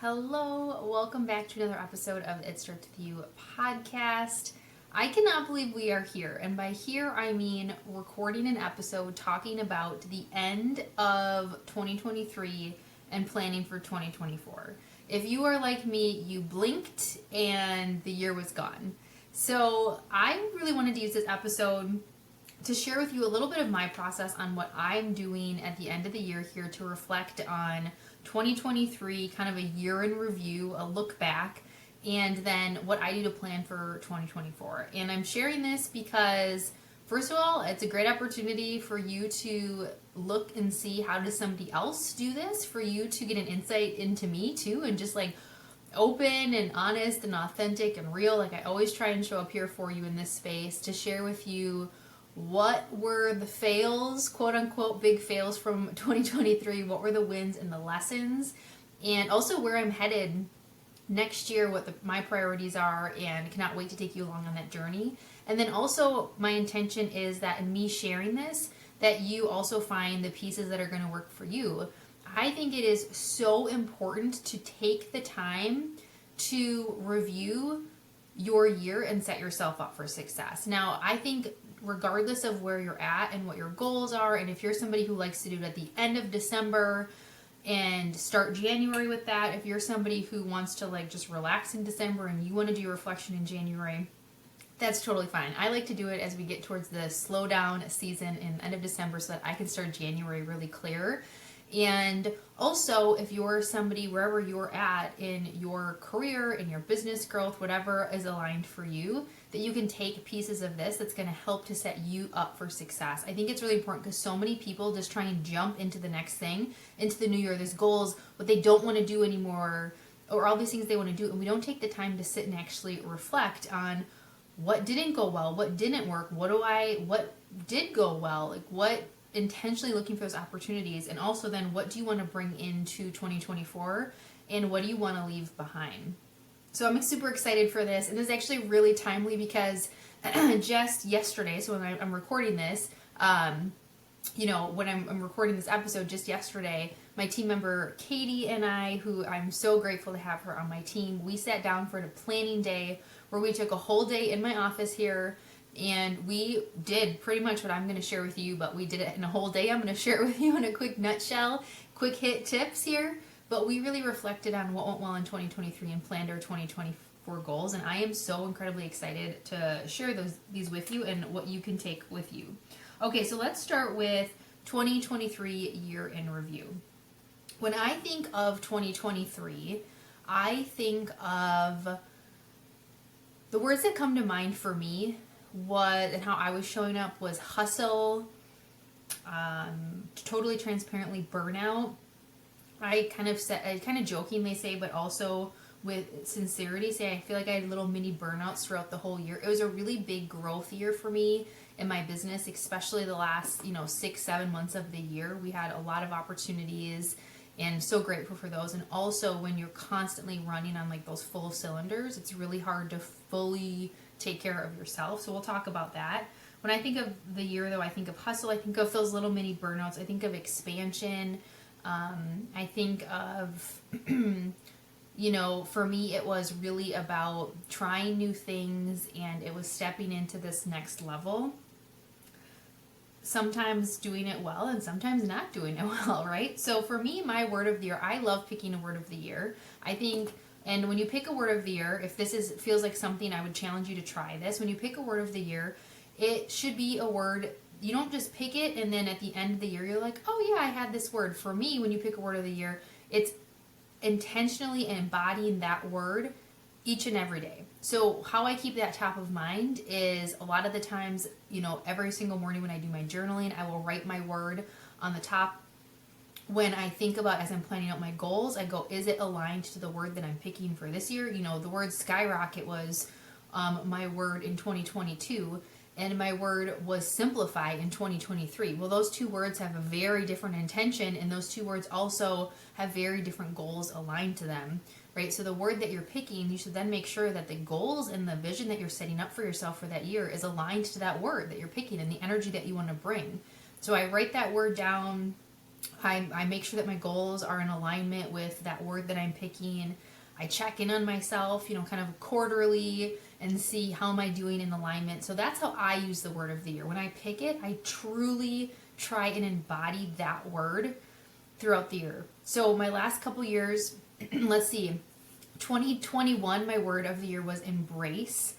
Hello, welcome back to another episode of It Starts With You podcast. I cannot believe we are here, and by here I mean recording an episode talking about the end of 2023 and planning for 2024. If you are like me, you blinked and the year was gone. So I really wanted to use this episode to share with you a little bit of my process on what I'm doing at the end of the year here to reflect on 2023, kind of a year in review, a look back, and then what I do to plan for 2024. And I'm sharing this because, first of all, it's a great opportunity for you to look and see how does somebody else do this, for you to get an insight into me too, and just like open and honest and authentic and real. Like I always try and show up here for you in this space to share with you what were the fails, quote unquote, big fails from 2023, what were the wins and the lessons, and also where I'm headed next year, what my priorities are, and cannot wait to take you along on that journey. And then also my intention is that in me sharing this, that you also find the pieces that are going to work for you. I think it is so important to take the time to review your year and set yourself up for success. Now, I think regardless of where you're at and what your goals are, and if you're somebody who likes to do it at the end of December and start January with that, if you're somebody who wants to like just relax in December and you want to do reflection in January, that's totally fine. I like to do it as we get towards the slow down season in end of December so that I can start January really clear. And also, if you're somebody wherever you're at in your career, in your business growth, whatever is aligned for you, that you can take pieces of this that's going to help to set you up for success. I think it's really important because so many people just try and jump into the next thing, into the new year, these goals, what they don't want to do anymore, or all these things they want to do, and we don't take the time to sit and actually reflect on what didn't go well, what didn't work, what did go well, like what intentionally looking for those opportunities, and also then what do you want to bring into 2024 and what do you want to leave behind. So I'm super excited for this, and this is actually really timely because just yesterday, so when I'm recording this, when I'm recording this episode just yesterday, my team member Katie and I, who I'm so grateful to have her on my team, we sat down for a planning day where we took a whole day in my office here. And we did pretty much what I'm going to share with you, but we did it in a whole day. I'm going to share it with you in a quick nutshell, quick hit tips here. But we really reflected on what went well in 2023 and planned our 2024 goals. And I am so incredibly excited to share these with you and what you can take with you. Okay, so let's start with 2023 year in review. When I think of 2023, I think of the words that come to mind for me and how I was showing up was hustle, totally transparently burnout. I kind of jokingly say, but also with sincerity say, I feel like I had little mini burnouts throughout the whole year. It was a really big growth year for me in my business, especially the last 6-7 months of the year. We had a lot of opportunities and so grateful for those. And also when you're constantly running on like those full cylinders, it's really hard to fully take care of yourself. So we'll talk about that. When I think of the year though, I think of hustle, I think of those little mini burnouts, I think of expansion. I think of, for me, it was really about trying new things and it was stepping into this next level. Sometimes doing it well and sometimes not doing it well, right? So for me, my word of the year, I love picking a word of the year. I think, and when you pick a word of the year, if this feels like something, I would challenge you to try this. When you pick a word of the year, it should be a word, you don't just pick it and then at the end of the year, you're like, oh yeah, I had this word. For me, when you pick a word of the year, it's intentionally embodying that word each and every day. So how I keep that top of mind is a lot of the times, every single morning when I do my journaling, I will write my word on the top. When I think about, as I'm planning out my goals, I go, is it aligned to the word that I'm picking for this year? The word skyrocket was my word in 2022, and my word was simplify in 2023. Well, those two words have a very different intention, and those two words also have very different goals aligned to them, right? So the word that you're picking, you should then make sure that the goals and the vision that you're setting up for yourself for that year is aligned to that word that you're picking and the energy that you want to bring. So I write that word down I make sure that my goals are in alignment with that word that I'm picking. I check in on myself, kind of quarterly and see how am I doing in alignment. So that's how I use the word of the year. When I pick it, I truly try and embody that word throughout the year. So my last couple years, let's see, 2021, my word of the year was embrace.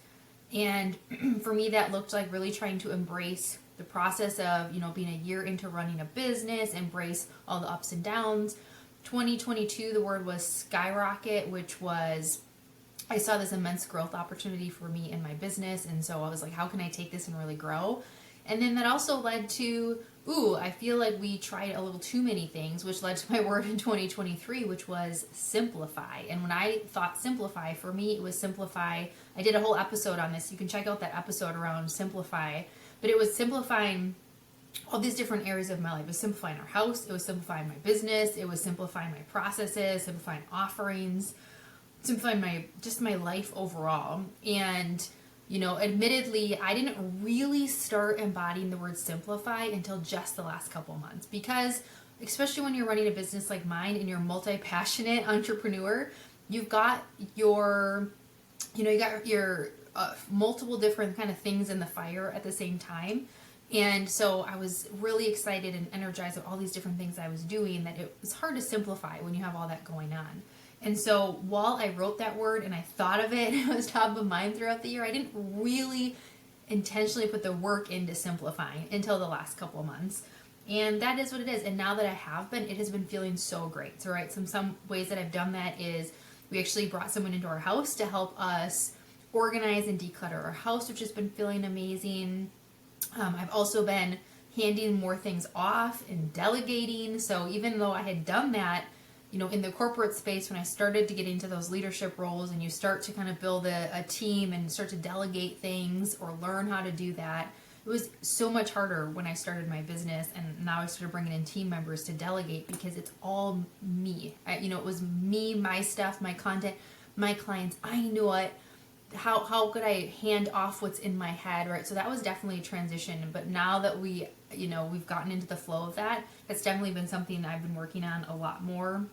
And for me, that looked like really trying to embrace the process of, being a year into running a business, embrace all the ups and downs. 2022, the word was skyrocket, which was, I saw this immense growth opportunity for me in my business. And so I was like, how can I take this and really grow? And then that also led to, I feel like we tried a little too many things, which led to my word in 2023, which was simplify. And when I thought simplify, for me, it was simplify. I did a whole episode on this. You can check out that episode around simplify. But it was simplifying all these different areas of my life. It was simplifying our house. It was simplifying my business. It was simplifying my processes, simplifying offerings, simplifying my life overall. And admittedly, I didn't really start embodying the word simplify until just the last couple months, because especially when you're running a business like mine and you're a multi-passionate entrepreneur, you've got your multiple different kind of things in the fire at the same time. And so I was really excited and energized with all these different things I was doing, that it was hard to simplify when you have all that going on. And so while I wrote that word and I thought of it, it was top of mind throughout the year, I didn't really intentionally put the work into simplifying until the last couple of months. And that is what it is. And now that I have been, it has been feeling so great. So, right, some ways that I've done that is we actually brought someone into our house to help us organize and declutter our house, which has been feeling amazing. I've also been handing more things off and delegating. So even though I had done that, in the corporate space, when I started to get into those leadership roles and you start to kind of build a team and start to delegate things or learn how to do that, it was so much harder when I started my business. And now I started bringing in team members to delegate, because it's all me. It was me, my stuff, my content, my clients. I knew it. How could I hand off what's in my head, right? So that was definitely a transition. But now that we've gotten into the flow of that, it's definitely been something I've been working on a lot more,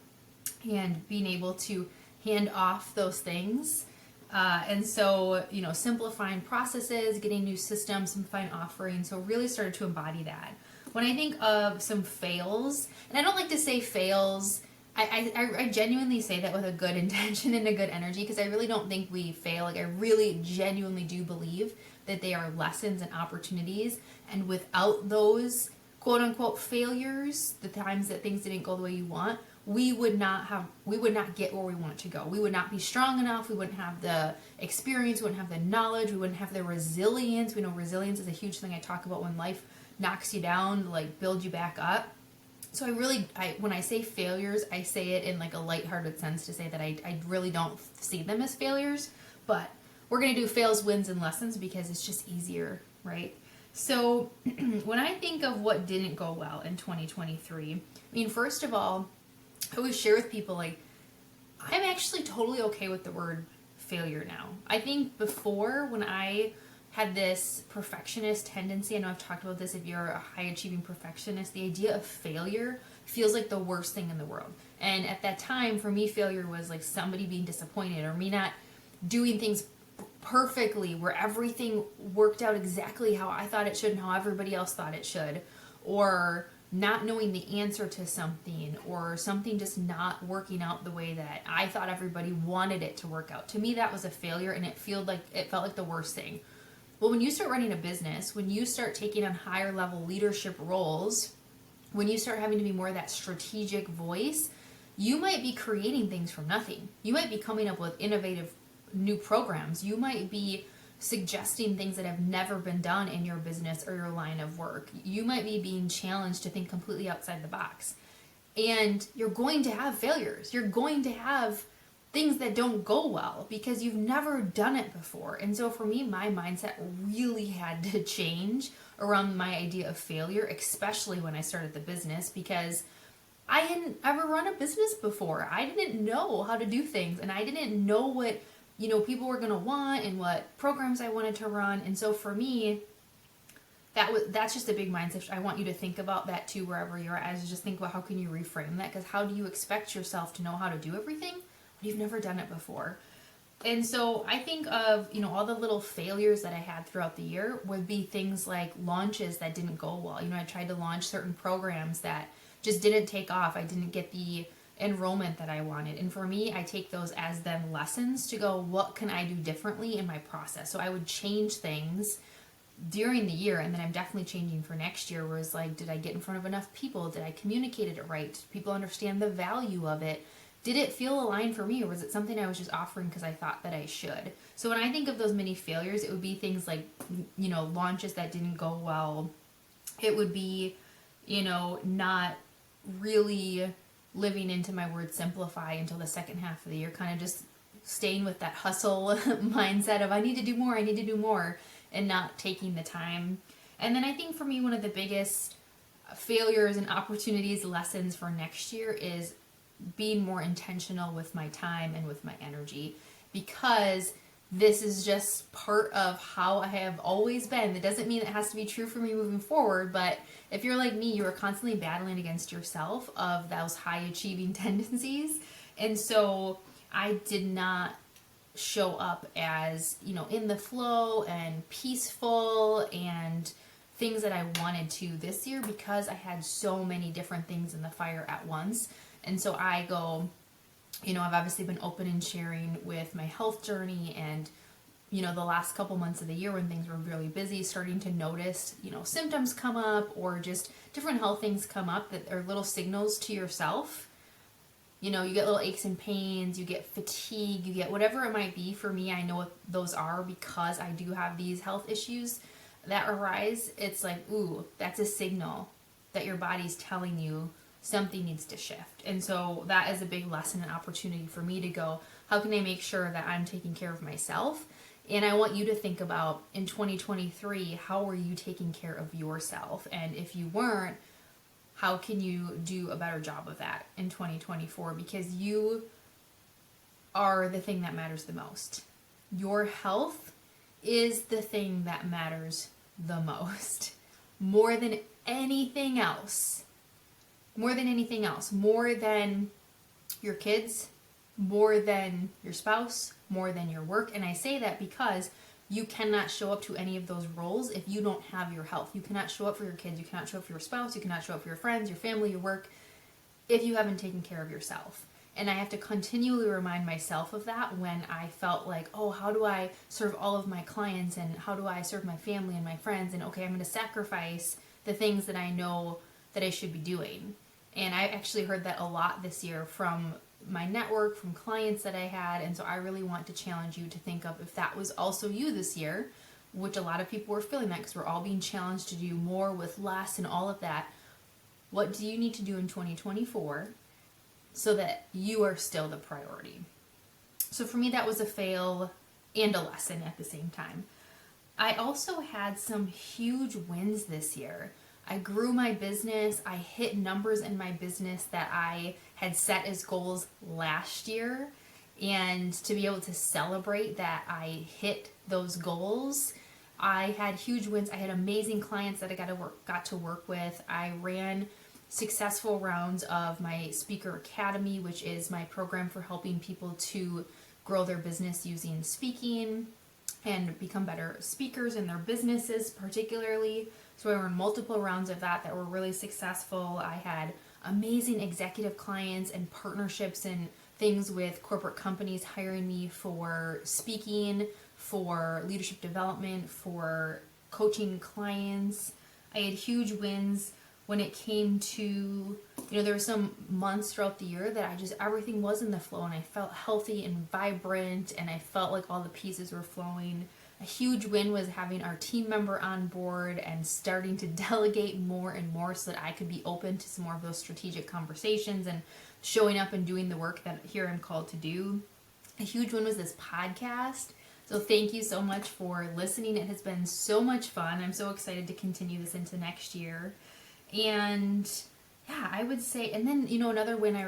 and being able to hand off those things. And so, simplifying processes, getting new systems, simplifying offerings. So really started to embody that. When I think of some fails, and I don't like to say fails, I genuinely say that with a good intention and a good energy, because I really don't think we fail. Like, I really genuinely do believe that they are lessons and opportunities. And without those quote unquote failures, the times that things didn't go the way you want, we would not get where we want to go. We would not be strong enough. We wouldn't have the experience. We wouldn't have the knowledge. We wouldn't have the resilience. We know resilience is a huge thing I talk about when life knocks you down, like build you back up. So when I say failures, I say it in like a lighthearted sense, to say that I really don't see them as failures, but we're going to do fails, wins, and lessons because it's just easier, right? So when I think of what didn't go well in 2023, first of all, I always share with people, like, I'm actually totally okay with the word failure now. I think before, when I had this perfectionist tendency, I know I've talked about this, if you're a high achieving perfectionist, the idea of failure feels like the worst thing in the world. And at that time, for me, failure was like somebody being disappointed, or me not doing things perfectly, where everything worked out exactly how I thought it should and how everybody else thought it should, or not knowing the answer to something, or something just not working out the way that I thought everybody wanted it to work out. To me, that was a failure, and it felt like the worst thing. Well, when you start running a business, when you start taking on higher level leadership roles, when you start having to be more of that strategic voice, you might be creating things from nothing. You might be coming up with innovative new programs. You might be suggesting things that have never been done in your business or your line of work. You might be being challenged to think completely outside the box. And you're going to have failures. You're going to have things that don't go well because you've never done it before. And so for me, my mindset really had to change around my idea of failure, especially when I started the business, because I hadn't ever run a business before. I didn't know how to do things, and I didn't know what people were going to want and what programs I wanted to run. And so for me, that's just a big mindset shift. I want you to think about that too, wherever you're at, is just think about how can you reframe that, because how do you expect yourself to know how to do everything when you've never done it before? And so I think of, all the little failures that I had throughout the year would be things like launches that didn't go well. I tried to launch certain programs that just didn't take off. I didn't get the enrollment that I wanted. And for me, I take those as then lessons to go, what can I do differently in my process? So I would change things during the year, and then I'm definitely changing for next year, where it's like, did I get in front of enough people? Did I communicate it right? Did people understand the value of it? Did it feel aligned for me, or was it something I was just offering because I thought that I should? So when I think of those mini failures, it would be things like, launches that didn't go well. It would be, not really living into my word simplify until the second half of the year, kind of just staying with that hustle mindset of I need to do more, and not taking the time. And then I think for me, one of the biggest failures and opportunities, lessons for next year is being more intentional with my time and with my energy, because this is just part of how I have always been. That doesn't mean it has to be true for me moving forward, but if you're like me, you are constantly battling against yourself of those high achieving tendencies. And so I did not show up as, in the flow and peaceful and things that I wanted to this year, because I had so many different things in the fire at once. And so I go, I've obviously been open and sharing with my health journey, and the last couple months of the year when things were really busy, starting to notice, symptoms come up, or just different health things come up that are little signals to yourself. You get little aches and pains, you get fatigue, you get whatever it might be. For me, I know what those are because I do have these health issues that arise. It's like, ooh, that's a signal that your body's telling you something needs to shift. And so that is a big lesson and opportunity for me to go, how can I make sure that I'm taking care of myself? And I want you to think about, in 2023, how were you taking care of yourself? And if you weren't, how can you do a better job of that in 2024? Because you are the thing that matters the most. Your health is the thing that matters the most. More than anything else. More than anything else. More than your kids. More than your spouse. More than your work. And I say that because you cannot show up to any of those roles if you don't have your health. You cannot show up for your kids. You cannot show up for your spouse. You cannot show up for your friends, your family, your work, if you haven't taken care of yourself. And I have to continually remind myself of that when I felt like, oh, how do I serve all of my clients, and how do I serve my family and my friends? And okay, I'm going to sacrifice the things that I know that I should be doing. And I actually heard that a lot this year from my network, from clients that I had. And so I really want to challenge you to think of, if that was also you this year, which a lot of people were feeling that because we're all being challenged to do more with less and all of that. What do you need to do in 2024 so that you are still the priority? So for me, that was a fail and a lesson at the same time. I also had some huge wins this year. I grew my business. I hit numbers in my business that I had set as goals last year. And to be able to celebrate that I hit those goals, I had huge wins. I had amazing clients that I got to work with. I ran successful rounds of my Speaker Academy, which is my program for helping people to grow their business using speaking and become better speakers in their businesses particularly. So I ran multiple rounds of that were really successful. I had amazing executive clients and partnerships and things with corporate companies hiring me for speaking, for leadership development, for coaching clients. I had huge wins when it came to, there were some months throughout the year that everything was in the flow, and I felt healthy and vibrant, and I felt like all the pieces were flowing. A huge win was having our team member on board and starting to delegate more and more so that I could be open to some more of those strategic conversations and showing up and doing the work that here I'm called to do. A huge win was this podcast. So thank you so much for listening. It has been so much fun. I'm so excited to continue this into next year. And yeah, I would say, and then, another win I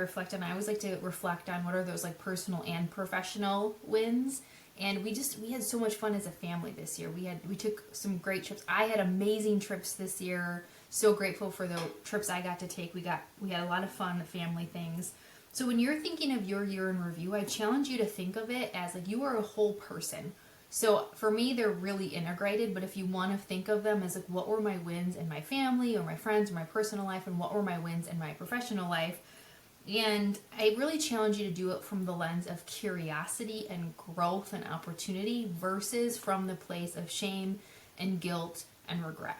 always like to reflect on what are those like personal and professional wins. And we had so much fun as a family this year. We took some great trips. I had amazing trips this year. So grateful for the trips I got to take. We had a lot of fun, family things. So when you're thinking of your year in review, I challenge you to think of it as like you are a whole person. So for me, they're really integrated, but if you want to think of them as like what were my wins in my family or my friends or my personal life, and what were my wins in my professional life, and I really challenge you to do it from the lens of curiosity and growth and opportunity versus from the place of shame and guilt and regret.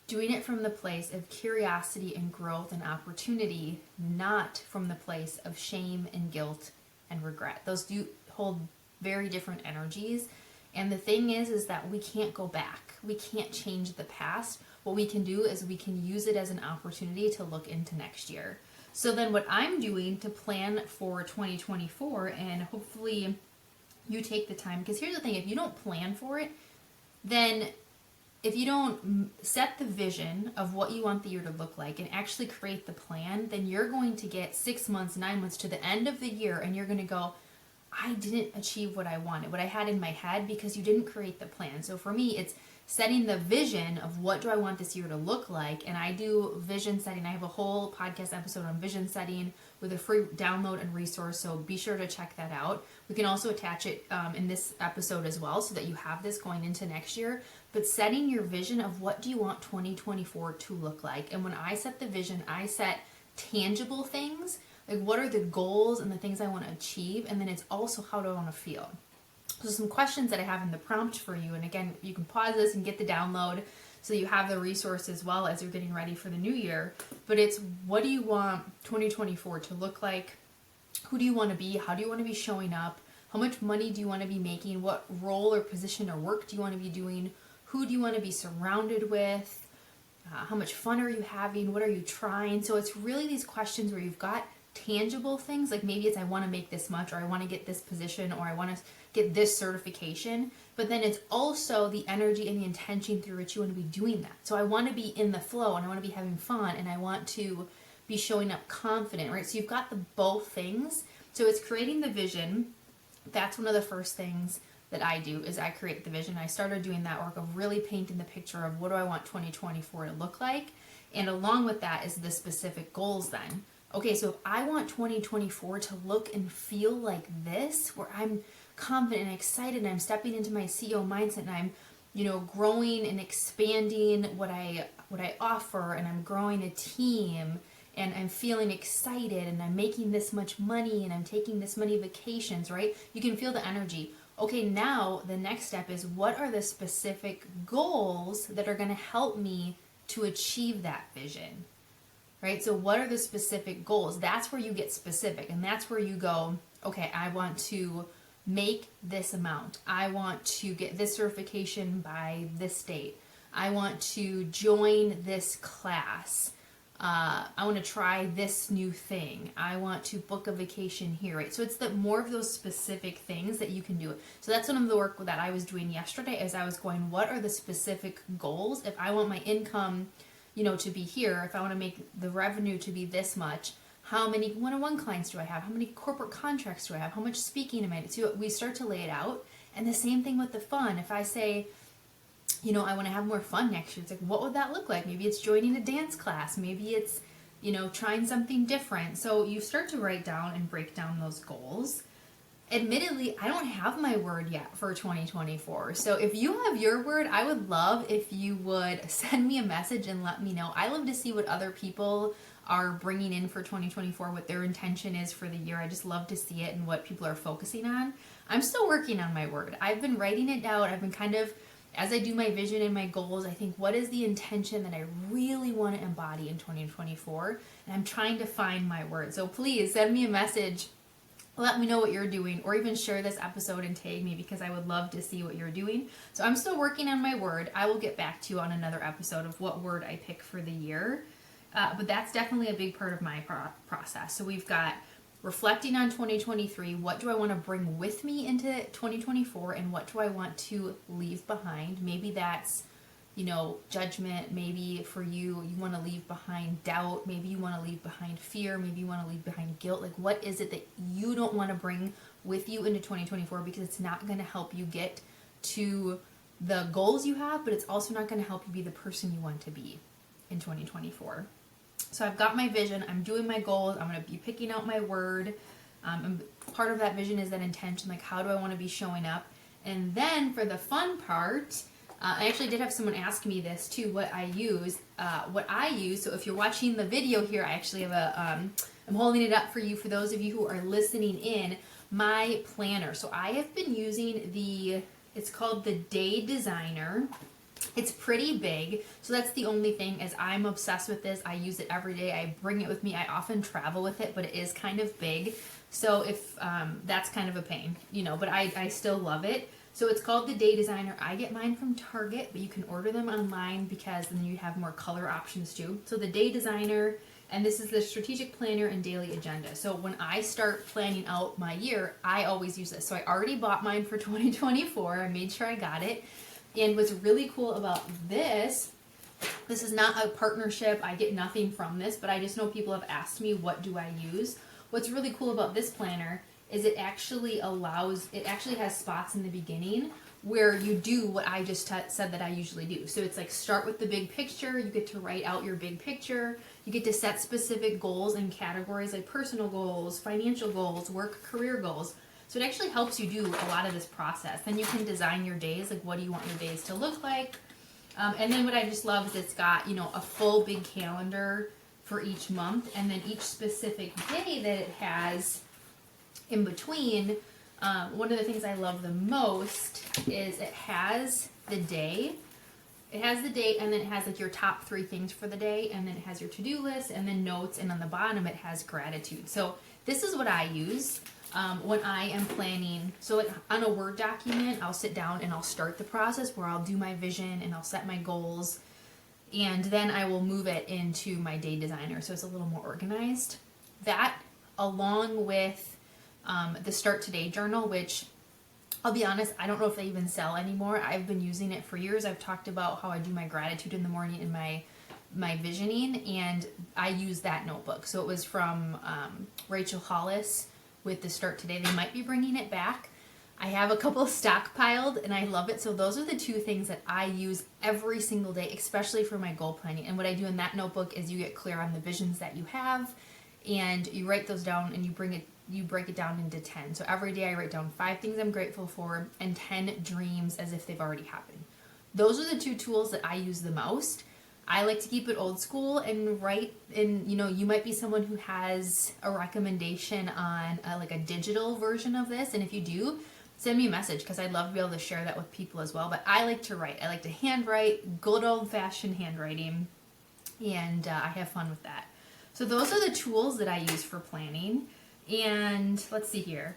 Doing it from the place of curiosity and growth and opportunity, not from the place of shame and guilt and regret. Those do hold very different energies. And the thing is that we can't go back. We can't change the past. What we can do is we can use it as an opportunity to look into next year. So then what I'm doing to plan for 2024, and hopefully you take the time, because here's the thing, if you don't plan for it, then if you don't set the vision of what you want the year to look like and actually create the plan, then you're going to get 6 months, 9 months to the end of the year, and you're going to go, I didn't achieve what I wanted, what I had in my head, because you didn't create the plan. So for me, it's setting the vision of what do I want this year to look like. And I do vision setting. I have a whole podcast episode on vision setting with a free download and resource. So be sure to check that out. We can also attach it in this episode as well, so that you have this going into next year. But setting your vision of what do you want 2024 to look like. And when I set the vision, I set tangible things. Like what are the goals and the things I want to achieve? And then it's also how do I want to feel? So some questions that I have in the prompt for you. And again, you can pause this and get the download so you have the resource as well as you're getting ready for the new year. But it's what do you want 2024 to look like? Who do you want to be? How do you want to be showing up? How much money do you want to be making? What role or position or work do you want to be doing? Who do you want to be surrounded with? How much fun are you having? What are you trying? So it's really these questions where you've got tangible things, like maybe it's I want to make this much, or I want to get this position, or I want to get this certification. But then it's also the energy and the intention through which you want to be doing that. So I want to be in the flow, and I want to be having fun, and I want to be showing up confident, right? So you've got the both things. So it's creating the vision. That's one of the first things that I do is I create the vision. I started doing that work of really painting the picture of what do I want 2024 to look like. And along with that is the specific goals then. Okay, so if I want 2024 to look and feel like this, where I'm confident and excited and I'm stepping into my CEO mindset and I'm, growing and expanding what I offer, and I'm growing a team, and I'm feeling excited, and I'm making this much money, and I'm taking this many vacations, right? You can feel the energy. Okay, now the next step is what are the specific goals that are going to help me to achieve that vision? Right? So what are the specific goals? That's where you get specific, and that's where you go, okay, I want to make this amount. I want to get this certification by this date. I want to join this class. I want to try this new thing. I want to book a vacation here, right? So it's more of those specific things that you can do. So that's one of the work that I was doing yesterday as I was going, what are the specific goals? If I want my income to be here, if I want to make the revenue to be this much, how many one-on-one clients do I have? How many corporate contracts do I have? How much speaking am I doing? So we start to lay it out. And the same thing with the fun. If I say, I want to have more fun next year, it's like, what would that look like? Maybe it's joining a dance class. Maybe it's, trying something different. So you start to write down and break down those goals. Admittedly, I don't have my word yet for 2024. So if you have your word, I would love if you would send me a message and let me know. I love to see what other people are bringing in for 2024, what their intention is for the year. I just love to see it and what people are focusing on. I'm still working on my word. I've been writing it down. I've been kind of, as I do my vision and my goals, I think, what is the intention that I really want to embody in 2024? And I'm trying to find my word. So please send me a message. Let me know what you're doing, or even share this episode and tag me, because I would love to see what you're doing. So I'm still working on my word. I will get back to you on another episode of what word I pick for the year. But that's definitely a big part of my process. So we've got reflecting on 2023. What do I want to bring with me into 2024? And what do I want to leave behind? Maybe that's judgment. Maybe for you want to leave behind doubt. Maybe you want to leave behind fear. Maybe you want to leave behind guilt. Like, what is it that you don't want to bring with you into 2024? Because it's not going to help you get to the goals you have, but it's also not going to help you be the person you want to be in 2024. So I've got my vision. I'm doing my goals. I'm going to be picking out my word. And part of that vision is that intention. Like, how do I want to be showing up? And then for the fun part, I actually did have someone ask me this too, what I use. So if you're watching the video here, I actually have I'm holding it up for you, for those of you who are listening in, my planner. So I have been using it's called the Day Designer. It's pretty big, so that's the only thing, is I'm obsessed with this. I use it every day. I bring it with me. I often travel with it, but it is kind of big. So if that's kind of a pain, but I still love it. So it's called the Day Designer. I get mine from Target, but you can order them online because then you have more color options too. So the Day Designer, and this is the strategic planner and daily agenda. So when I start planning out my year, I always use this. So I already bought mine for 2024. I made sure I got it. And what's really cool about this is not a partnership. I get nothing from this, but I just know people have asked me, what do I use? What's really cool about this planner is it actually has spots in the beginning where you do what I just said that I usually do. So it's like, start with the big picture. You get to write out your big picture. You get to set specific goals and categories like personal goals, financial goals, work, career goals. So it actually helps you do a lot of this process. Then you can design your days, like what do you want your days to look like? And then what I just love is it's got, a full big calendar for each month, and then each specific day that it has in between. One of the things I love the most is it has the day. It has the day, and then it has like your top 3 things for the day, and then it has your to-do list, and then notes, and on the bottom it has gratitude. So this is what I use when I am planning. So like on a Word document, I'll sit down and I'll start the process where I'll do my vision and I'll set my goals, and then I will move it into my Day Designer, so it's a little more organized. That, along with the Start Today journal, which I'll be honest, I don't know if they even sell anymore. I've been using it for years. I've talked about how I do my gratitude in the morning in my visioning, and I use that notebook. So it was from Rachel Hollis with the Start Today. They might be bringing it back. I have a couple stockpiled and I love it. So those are the 2 things that I use every single day, especially for my goal planning. And what I do in that notebook is you get clear on the visions that you have, and you write those down, and you break it down into 10. So every day I write down 5 things I'm grateful for and 10 dreams as if they've already happened. Those are the 2 tools that I use the most. I like to keep it old school and write, and you might be someone who has a recommendation on like a digital version of this, and if you do, send me a message, because I'd love to be able to share that with people as well. But I like to write. I like to handwrite, good old-fashioned handwriting, and I have fun with that. So those are the tools that I use for planning. And let's see here.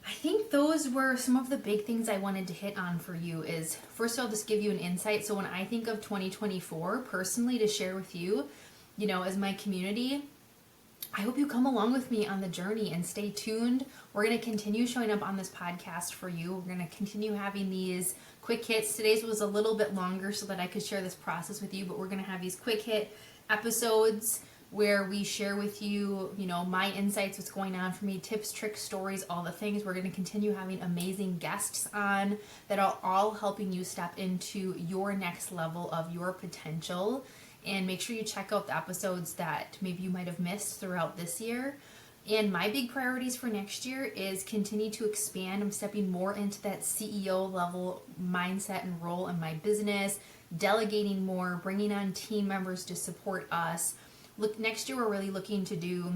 I think those were some of the big things I wanted to hit on for you. Is first I'll just give you an insight. So when I think of 2024 personally to share with you, as my community, I hope you come along with me on the journey and stay tuned. We're going to continue showing up on this podcast for you. We're going to continue having these quick hits. Today's was a little bit longer so that I could share this process with you, but we're going to have these quick hit episodes where we share with you, my insights, what's going on for me, tips, tricks, stories, all the things. We're going to continue having amazing guests on that are all helping you step into your next level of your potential. And make sure you check out the episodes that maybe you might have missed throughout this year. And my big priorities for next year is continue to expand. I'm stepping more into that CEO level mindset and role in my business, delegating more, bringing on team members to support us. Next year, we're really looking to do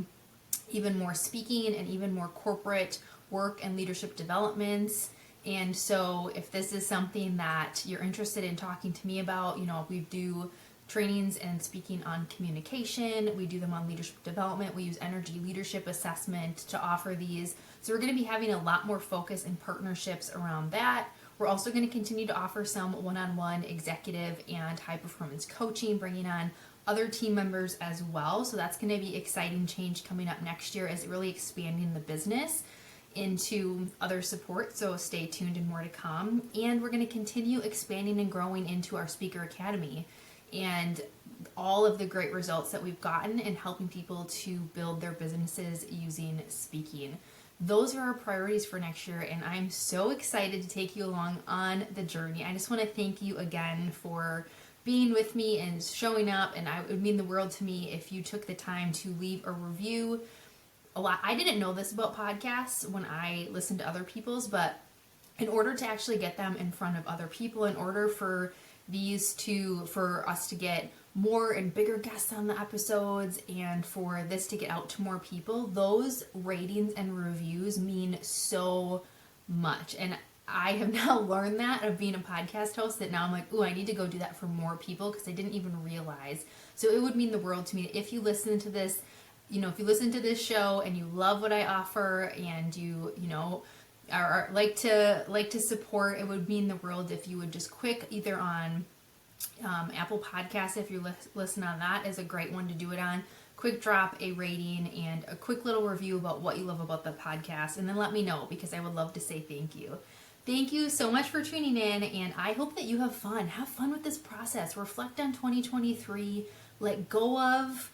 even more speaking and even more corporate work and leadership developments. And so if this is something that you're interested in talking to me about, we do trainings and speaking on communication. We do them on leadership development. We use energy leadership assessment to offer these. So we're going to be having a lot more focus and partnerships around that. We're also going to continue to offer some one-on-one executive and high performance coaching, bringing on other team members as well. So that's going to be exciting change coming up next year, as really expanding the business. into other support, so stay tuned and more to come. And we're going to continue expanding and growing into our Speaker Academy and all of the great results that we've gotten in helping people to build their businesses using speaking. Those are our priorities for next year, and I'm so excited to take you along on the journey. I just want to thank you again for being with me and showing up, and it would mean the world to me if you took the time to leave a review. I didn't know this about podcasts when I listened to other people's, but in order to actually get them in front of other people, in order for us to get more and bigger guests on the episodes and for this to get out to more people, those ratings and reviews mean so much. And I have now learned that of being a podcast host, that now I'm like, ooh, I need to go do that for more people, because I didn't even realize. So it would mean the world to me if you listen to this, if you listen to this show and you love what I offer and you are like to support, it would mean the world if you would just either on Apple Podcasts, if you listen on that, is a great one to do it on. Quick drop a rating and a quick little review about what you love about the podcast, and then let me know, because I would love to say thank you. Thank you so much for tuning in, and I hope that you have fun. Have fun with this process. Reflect on 2023. Let go of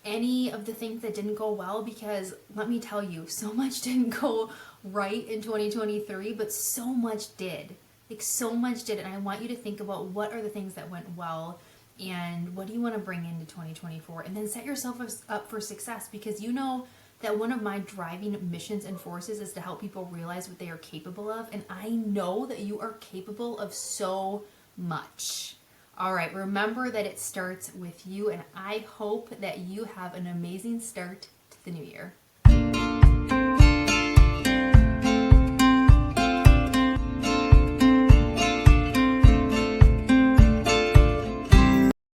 any of the things that didn't go well, because let me tell you, so much didn't go right in 2023, but so much did. So much did. And I want you to think about what are the things that went well and what do you want to bring into 2024, and then set yourself up for success, because you know that one of my driving missions and forces is to help people realize what they are capable of, and I know that you are capable of so much. All right, remember that it starts with you, and I hope that you have an amazing start to the new year.